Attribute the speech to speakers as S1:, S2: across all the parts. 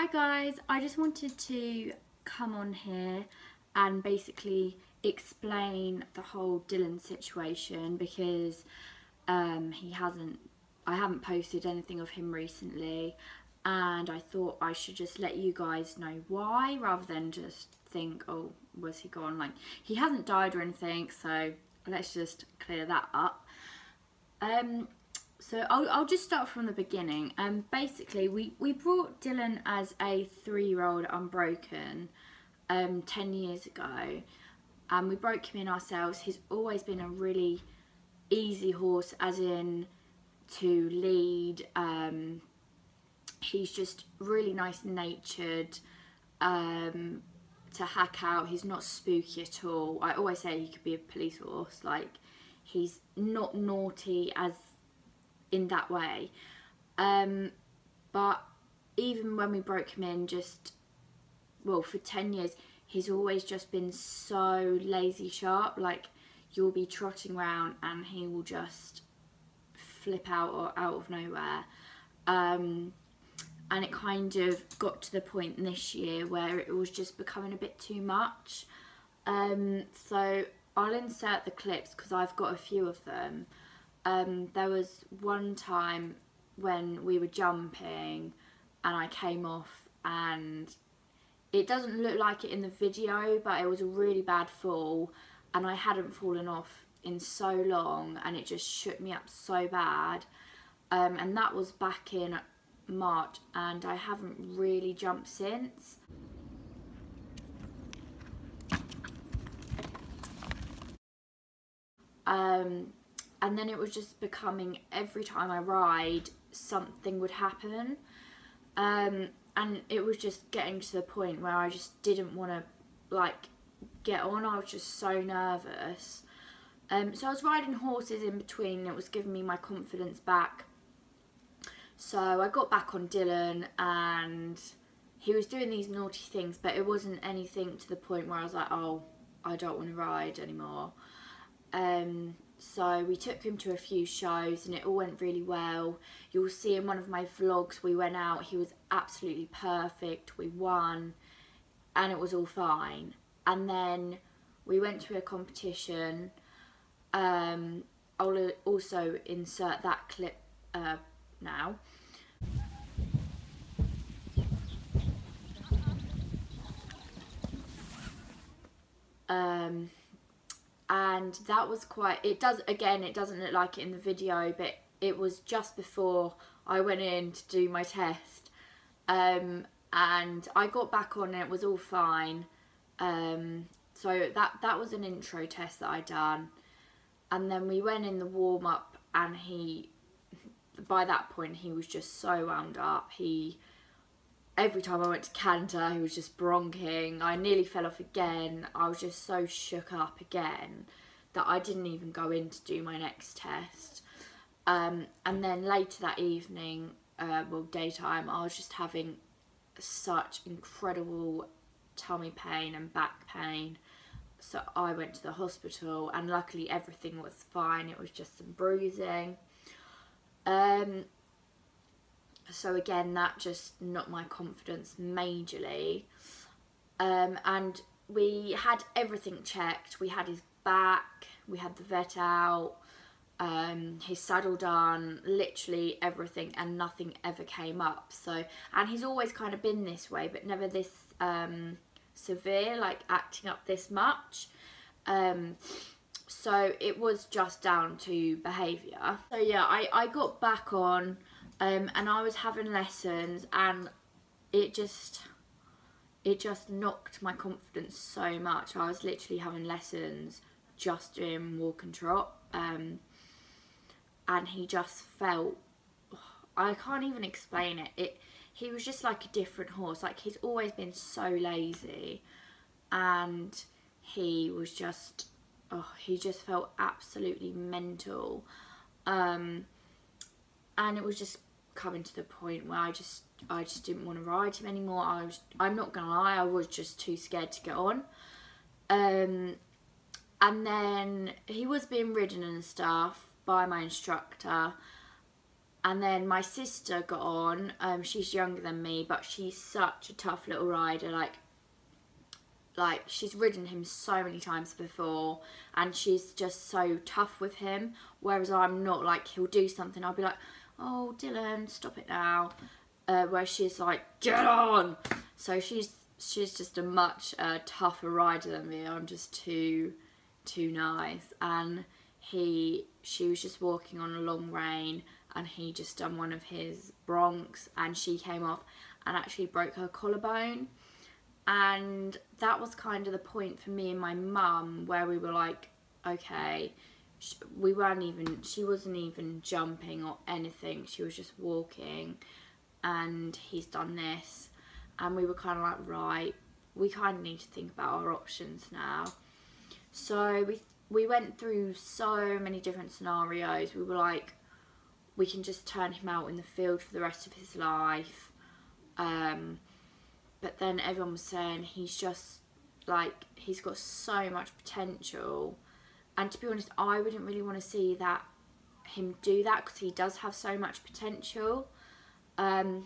S1: Hi guys, I just wanted to come on here and basically explain the whole Dylan situation because I haven't posted anything of him recently, and I thought I should just let you guys know why rather than just think, oh, was he gone? Like, he hasn't died or anything, so let's just clear that up. So I'll just start from the beginning. Basically, we brought Dylan as a 3-year-old unbroken 10 years ago, and we broke him in ourselves. He's always been a really easy horse, as in to lead. He's just really nice natured to hack out. He's not spooky at all. I always say he could be a police horse. Like, he's not naughty as in that way, but even when we broke him in, for 10 years, he's always just been so lazy sharp. Like, you'll be trotting around and he will just flip out or out of nowhere, and it kind of got to the point this year where it was just becoming a bit too much. So I'll insert the clips because I've got a few of them. There was one time when we were jumping and I came off, and it doesn't look like it in the video, but it was a really bad fall, and I hadn't fallen off in so long, and it just shook me up so bad, and that was back in March, and I haven't really jumped since. And then it was just becoming, every time I ride, something would happen. And it was just getting to the point where I just didn't want to, like, get on. I was just so nervous. So I was riding horses in between, and it was giving me my confidence back. So I got back on Dylan, and he was doing these naughty things, but it wasn't anything to the point where I was like, oh, I don't want to ride anymore. So we took him to a few shows and it all went really well. You'll see in one of my vlogs we went out, he was absolutely perfect, we won, and it was all fine. And then we went to a competition. I'll also insert that clip now. And that was quite, it doesn't look like it in the video, but it was just before I went in to do my test, and I got back on and it was all fine. So that was an intro test that I done, and then we went in the warm-up, and by that point he was just so wound up. Every time I went to canter, he was just bronching. I nearly fell off again. I was just so shook up again that I didn't even go in to do my next test. And then later that evening, daytime, I was just having such incredible tummy pain and back pain. So I went to the hospital, and luckily everything was fine. It was just some bruising. So again, that just knocked my confidence majorly. And we had everything checked. We had his back, we had the vet out, his saddle done, literally everything, and nothing ever came up. So, and he's always kind of been this way, but never this severe, like acting up this much. So it was just down to behaviour. So yeah, I got back on, and I was having lessons, and it just knocked my confidence so much. I was literally having lessons, just doing walk and trot, and he just felt, I can't even explain it. He was just like a different horse. Like, he's always been so lazy, and he was just, he just felt absolutely mental, and it was just coming to the point where I just didn't want to ride him anymore. I'm not gonna lie, I was just too scared to get on. And then he was being ridden and stuff by my instructor, And then my sister got on. She's younger than me, but she's such a tough little rider. Like she's ridden him so many times before, and she's just so tough with him. Whereas I'm not. Like, he'll do something, I'll be like, oh Dylan, stop it now. Where she's like, get on. So she's just a much tougher rider than me. I'm just too nice. And she was just walking on a long rein, and he just done one of his broncs, and she came off and actually broke her collarbone. And that was kind of the point for me and my mum, where we were like, okay, she wasn't even jumping or anything, she was just walking, and he's done this. And we were kind of like, right, we kind of need to think about our options now. So we went through so many different scenarios. We were like, we can just turn him out in the field for the rest of his life. But then everyone was saying he's just, like, he's got so much potential. And to be honest, I wouldn't really want to see him do that, because he does have so much potential. And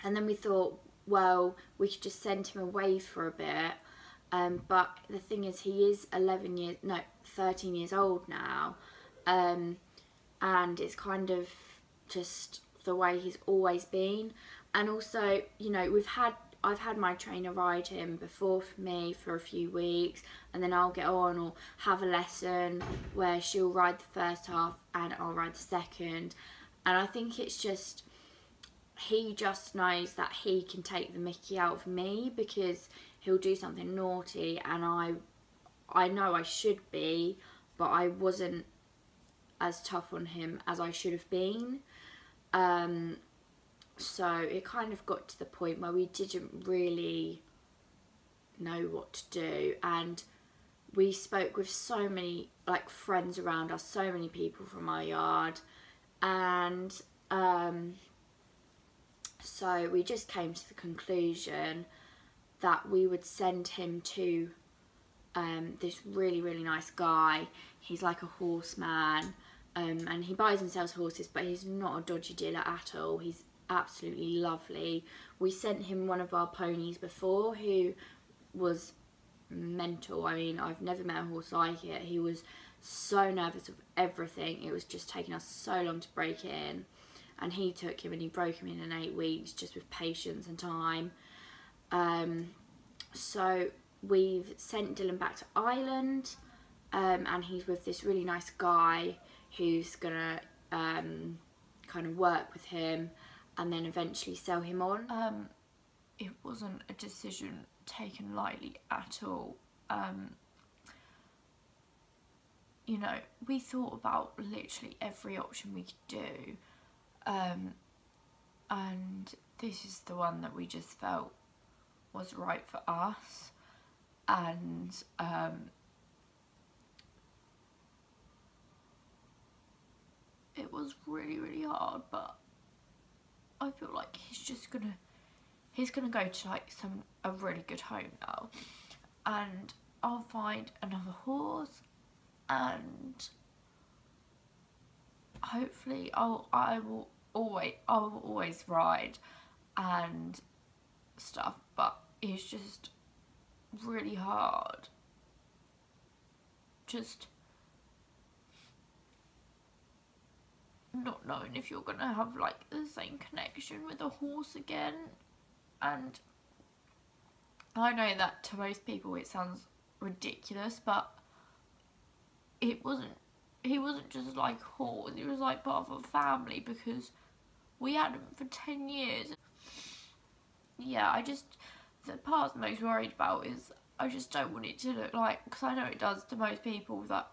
S1: then we thought, well, we could just send him away for a bit. But the thing is, he is 13 years old now. And it's kind of just the way he's always been. And also, you know, I've had my trainer ride him before for me for a few weeks, and then I'll get on or have a lesson where she'll ride the first half and I'll ride the second. And I think it's just, he just knows that he can take the mickey out of me, because he'll do something naughty, and I know I should be, but I wasn't as tough on him as I should have been. So it kind of got to the point where we didn't really know what to do, and we spoke with so many, like, friends around us, so many people from our yard, and so we just came to the conclusion that we would send him to this really, really nice guy. He's like a horseman, and he buys and sells horses, but he's not a dodgy dealer at all. He's absolutely lovely. We sent him one of our ponies before, who was mental. I mean, I've never met a horse like it. He was so nervous of everything. It was just taking us so long to break in, and he took him and he broke him in 8 weeks, just with patience and time. So we've sent Dylan back to Ireland, and he's with this really nice guy who's gonna kind of work with him and then eventually sell him on.
S2: It wasn't a decision taken lightly at all. You know, we thought about literally every option we could do, and this is the one that we just felt was right for us. And it was really, really hard, but I feel like he's gonna go to like a really good home now, and I'll find another horse, and hopefully I will always ride and stuff, but it's just really hard, just not knowing if you're gonna have like the same connection with a horse again. And I know that to most people it sounds ridiculous, but he wasn't just like a horse, he was like part of a family, because we had him for 10 years. Yeah, the part I'm most worried about is I just don't want it to look like, because I know it does to most people, that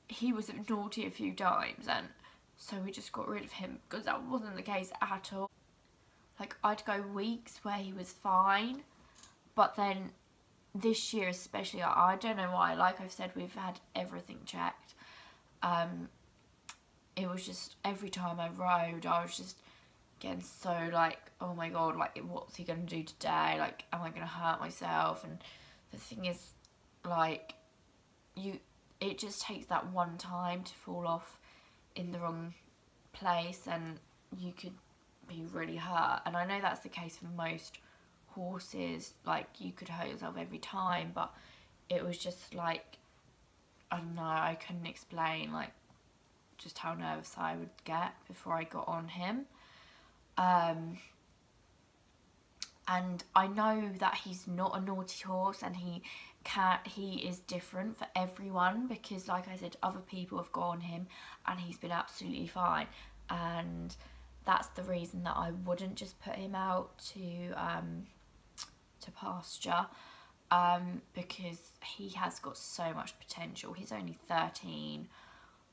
S2: he was naughty a few times, and so we just got rid of him, because that wasn't the case at all. Like, I'd go weeks where he was fine, but then this year especially, I don't know why, like I've said, we've had everything checked. It was just, every time I rode, I was just getting so like, oh my god, like, what's he going to do today? Like, am I going to hurt myself? And the thing is, like, it just takes that one time to fall off in the wrong place and you could be really hurt. And I know that's the case for most horses, like you could hurt yourself every time, but it was just like, I don't know, I couldn't explain like just how nervous I would get before I got on him. And I know that he's not a naughty horse, and he is different for everyone, because like I said, other people have got on him and he's been absolutely fine, and that's the reason that I wouldn't just put him out to pasture, because he has got so much potential. He's only 13.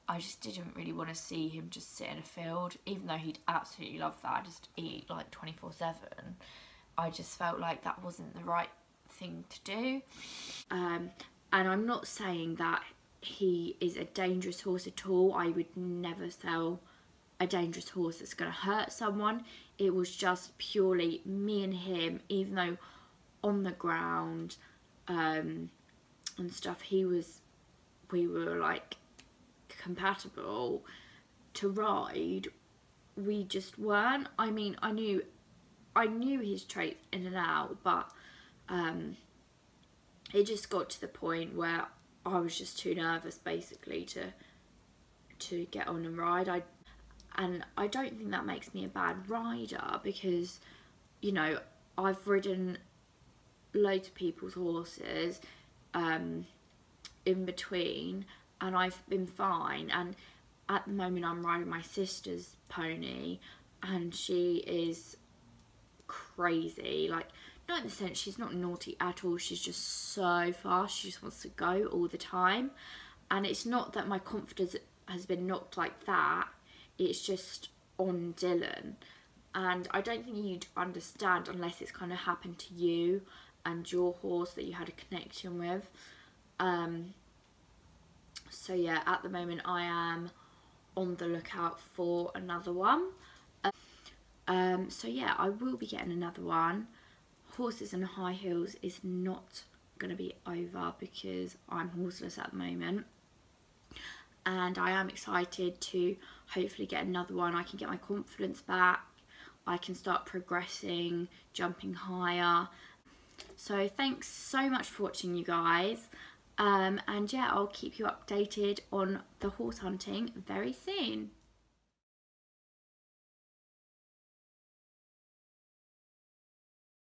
S2: I just didn't really want to see him just sit in a field, even though he'd absolutely love that, just eat like 24/7. I just felt like that wasn't the right thing to do. And I'm not saying that he is a dangerous horse at all. I would never sell a dangerous horse that's going to hurt someone. It was just purely me and him, even though on the ground and stuff, we were like compatible to ride, we just weren't. I mean, I knew his traits in and out, but it just got to the point where I was just too nervous basically to get on and ride. And I don't think that makes me a bad rider, because, you know, I've ridden loads of people's horses in between, and I've been fine. And at the moment I'm riding my sister's pony, and she is crazy. Like, not in the sense she's not naughty at all, she's just so fast, she just wants to go all the time. And it's not that my confidence has been knocked like that, it's just on Dylan. And I don't think you'd understand unless it's kind of happened to you and your horse that you had a connection with. So yeah, at the moment I am on the lookout for another one. So yeah, I will be getting another one. Horses and high heels is not going to be over, because I'm horseless at the moment, and I am excited to hopefully get another one. I can get my confidence back, I can start progressing, jumping higher. So thanks so much for watching, you guys, and yeah, I'll keep you updated on the horse hunting very soon.